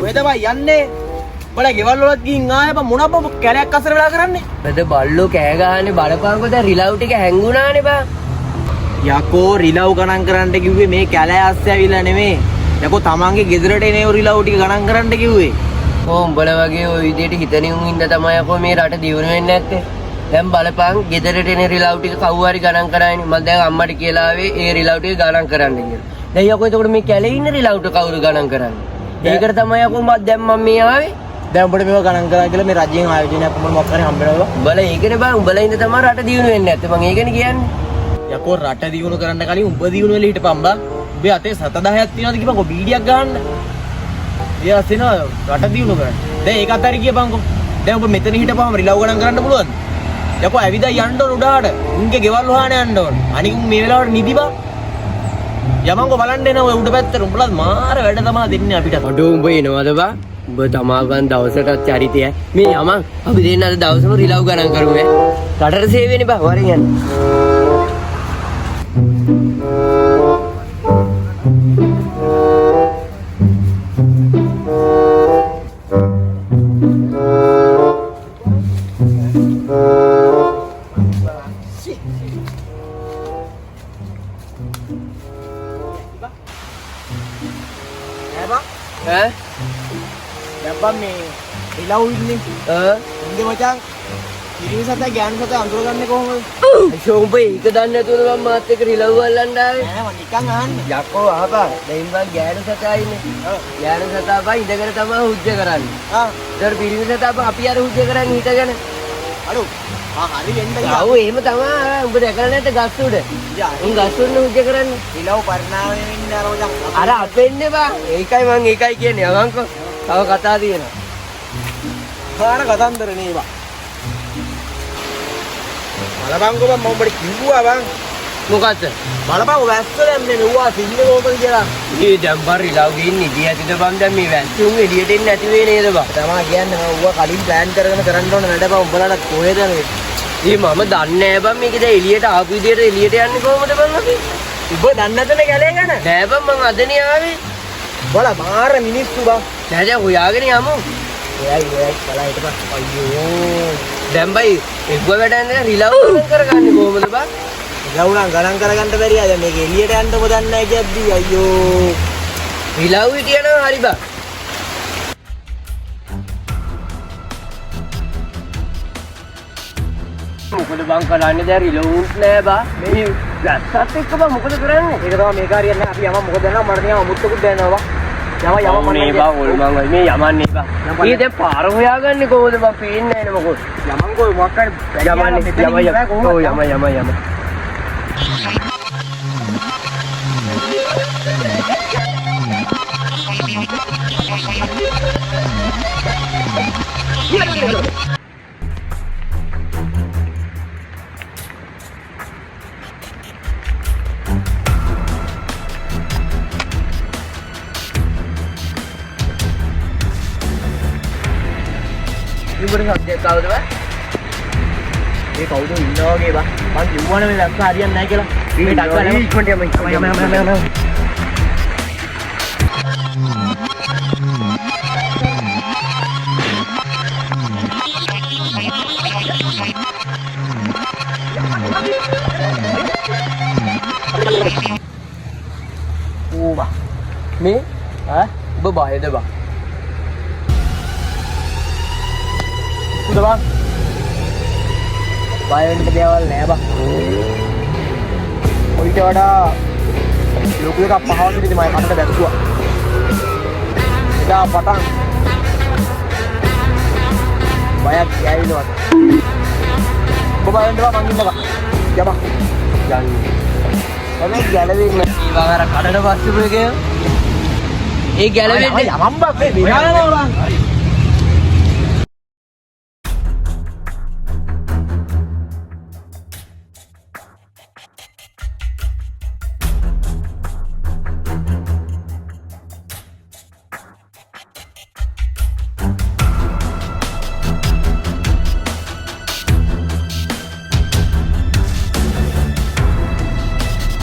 වේද බයි යන්නේ බල ගෙවල් වලත් ගින් ආයේ බා මොන බ කැලයක් අසර වෙලා කරන්නේ බද බල්ලෝ කෑ ගහන්නේ බලපංකෝ දැන් රිලව් ටික හැංගුණානේ බා යකෝ රිලව් ගණන් කරන්න කිව්වේ මේ කැලෑ අස්සේ ඇවිල්ලා නෙමෙයි යකෝ තමන්ගේ ගෙදරට එනේ රිලව් ටික ගණන් කරන්න කිව්වේ උඹලා වගේ ওই විදියට හිතනින් ඉන්න තමයි යකෝ මේ රට දියුණු වෙන්නේ නැත්තේ දැන් බලපං ගෙදරට එනේ රිලව් ටික කවුරු හරි ගණන් කරානේ මම දැන් අම්මට කියලා ආවේ ඒ රිලව් ටික ගණන් කරන්න කියලා දැන් යකෝ එතකොට මේ කැලේ ඉන්න රිලව් ටික කවුරු ගණන් කරන්නේ ඒකට තමයි යකෝ මම දැන් මම මේ ආවේ දැන් උඹට මේව ගණන් කරා කියලා මේ රජයෙන් ආයෝජනයක් මොකක් හරි හම්බ වෙනවා උඹලා ඒකනේ බං උඹලා ඉන්න තමයි රට දියුණු වෙන්නේ නැත්තේ මම ඒකනේ කියන්නේ යකෝ රට දියුණු කරන්න කලින් උඹ දියුණු වෙලා හිටපන් බා උඹේ අතේ 7-10ක් තියනවාද කිව්වකෝ බීඩියක් ගන්න ඊයස් එනවා රට දියුණු කරන්න දැන් ඒකත් හරි කියපන්කෝ දැන් උඹ මෙතන හිටපුවාම රිලව් ගණන් කරන්න පුළුවන්ද යකෝ ඇවිදා යන්න ඕන උඩාට උන්ගේ ගෙවල් වහාන යන්න ඕන අනික උන් මේ වෙලාවට නිදි බා යමන්කෝ බලන්න එනවා ඔය උඩ පැත්තට උඹලා මාර වැඩ තමයි දෙන්නේ අපිට අඩෝ උඹ එනවද බා උඹ තමා ගන්න දවසට චරිතය මේ යමන් අපි දෙන්න අද දවසම රිලව් ගණන් කරමු ඈ රටට සේවෙන්නේ බා වරින් යන්න ඈ දැන් මේ රිලව් ඉන්නේ ඉන්නේ මචං ඉරිම සතා ගෑනු සතා අඳුරගන්නේ කොහොමද අයියෝ උඹ ඒක දන්නේ නැතුවද මම මාත් එක්ක රිලව් අල්ලන්න ආවේ නෑ මම නිකන් අහන්නේ යකෝ අහපන් දැන් බං ගෑනු සතා ඉන්නේ ගෑනු සතා බං ඉඳගෙන තමයි හුජ්ජ කරන්නේ ඒතර පිරිමි සතා බං අපි අර හුජ්ජ කරන්නේ හිටගෙන අඩෝ හරි වෙන්න ඔව් එහෙම තමයි උඹ දැකලා නැද්ද ගස් උඩ උන් ගස් උඩ හුජ්ජ කරන්නේ රිලව් පරිණාමය වෙන්නේ අර මචං අර අපෙන්නේ බං ඒකයි මං ඒකයි කියන්නේ අවංකෝ තව කතා තියෙනවා කාන කතන්දර නේ බං බලපංකෝ මම උඹට කිව්වා බං මොකද්ද බලපං වැස්ස දැම්මේ මෙව්වා සින්නේ කොහොමද කියලා මේ දැන් බං රිලව් ගින් ඉදී ඇතිද බං දැන් මේ වැස්සුන් එළියට එන්නේ නැති වෙයි නේද බං තමයි කියන්නේ මම ඌවා කලින් ප්ලෑන් කරගෙන කරන්න ඕන වැඩ බං උඹලාට කොහෙද මේ මම දන්නේ නැහැ බං මේක දැන් එළියට ආපු විදියට එළියට යන්නේ කොහොමද බං අපි උඹ දන්නේ නැතනේ කැලේ ගැන නෑ බං මං අදනේ ආවේ බල මාර මිනිස්සු බං නෑ දැන් හොයාගෙන යමු එයයි බලා හිටපන් අයියෝ දැන් බයි එක්ව වැඩන්නේ රිලව් කරගන්නේ කොහොමද බං ගවුණා ගණන් කරගන්න බැරිය දැන් මේක එළියට යන්න මොකද නැහැ කියද්දි අයියෝ රිලව් හිටියනම් හරි බං මොකද බං කරන්නේ දැන් රිලව්ුත් නෑ බං මේ වැස්සත් එක්ක බං මොකද කරන්නේ ඒක තමයි මේක හරියන්නේ නැහැ අපි යම මොකද දැනනවා මට නිකන් අමුත්තකුත් දැනනවා යම මේ බං ඔල් මං මේ යමන්නේ බං ඊ දැන් පාර හොයාගන්නේ කොහොමද බං පේන්නේ නැහැ නේ මොකද යමන්කෝ මොකක් හරි යම ඉබුර සබ්ජෙක්ට් කවුද බං ඒ කවුද ඉන්නවා වගේ බං මං කිව්වනේ මේ වැස්ස හරියන්නේ නැහැ කියලා මේ ඩක්කලා ඉක්මනට යම ඕවා මේ ඔබ බයද බං උද බං බය වෙන්න දෙයක් නෑ බං ඔයිට වඩා ලොකු එකක් පහවසුලිද මම කනට දැක්කුවා එදා පටන් බයක් ගෑවිලවත් ඔබ බය වෙන්න බං මං ඉන්නවා යපන් යන්නේ අනේ ගැලවෙන්නේ ඒ වගාර කඩන පස්සෙ එකේ ඒ ගැලවෙන්නේ යමන් බං මේ විනානවා බං